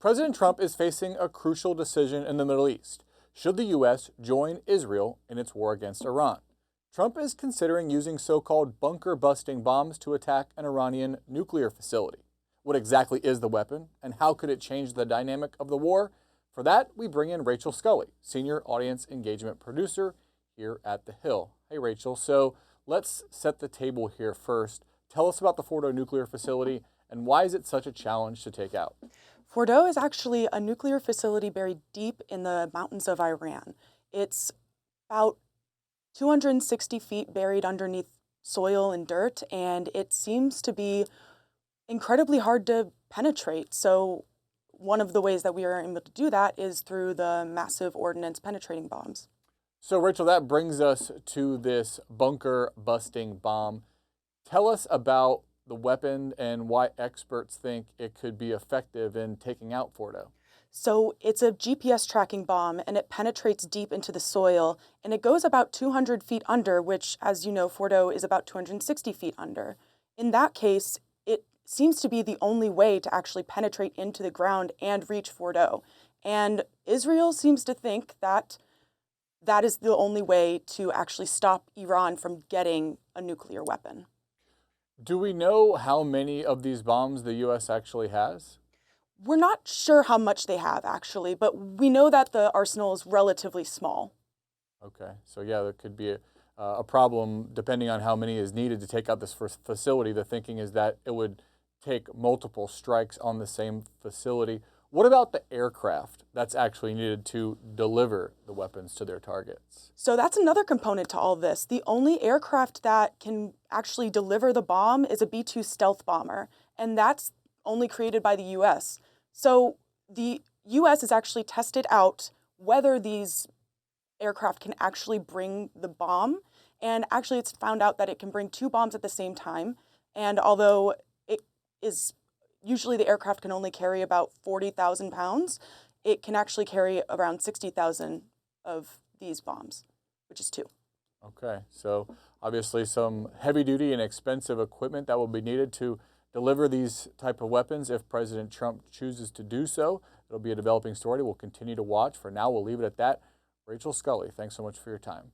President Trump is facing a crucial decision in the Middle East. Should the U.S. join Israel in its war against Iran? Trump is considering using so-called bunker-busting bombs to attack an Iranian nuclear facility. What exactly is the weapon, and how could it change the dynamic of the war? For that, we bring in Rachel Scully, Senior Audience Engagement Producer here at The Hill. Hey, Rachel. So let's set the table here first. Tell us about the Fordo nuclear facility, and why is it such a challenge to take out? Fordo is actually a nuclear facility buried deep in the mountains of Iran. It's about 260 feet buried underneath soil and dirt, and it seems to be incredibly hard to penetrate. So one of the ways that we are able to do that is through the massive ordnance penetrating bombs. So Rachel, that brings us to this bunker-busting bomb. Tell us about the weapon and why experts think it could be effective in taking out Fordo. So it's a GPS tracking bomb, and it penetrates deep into the soil, and it goes about 200 feet under, which, as you know, Fordo is about 260 feet under. In that case, it seems to be the only way to actually penetrate into the ground and reach Fordo. And Israel seems to think that that is the only way to actually stop Iran from getting a nuclear weapon. Do we know how many of these bombs the U.S. actually has? We're not sure how much they have, actually, but we know that the arsenal is relatively small. Okay, so yeah, there could be a problem depending on how many is needed to take out this first facility. The thinking is that it would take multiple strikes on the same facility. What about the aircraft that's actually needed to deliver the weapons to their targets? So that's another component to all this. The only aircraft that can actually deliver the bomb is a B-2 stealth bomber, and that's only created by the U.S. So the U.S. has actually tested out whether these aircraft can actually bring the bomb, and actually it's found out that it can bring two bombs at the same time. And although it is usually the aircraft can only carry about 40,000 pounds, it can actually carry around 60,000 of these bombs, which is two. Okay, so obviously some heavy-duty and expensive equipment that will be needed to deliver these type of weapons if President Trump chooses to do so. It'll be a developing story we'll continue to watch. For now, we'll leave it at that. Rachel Scully, thanks so much for your time.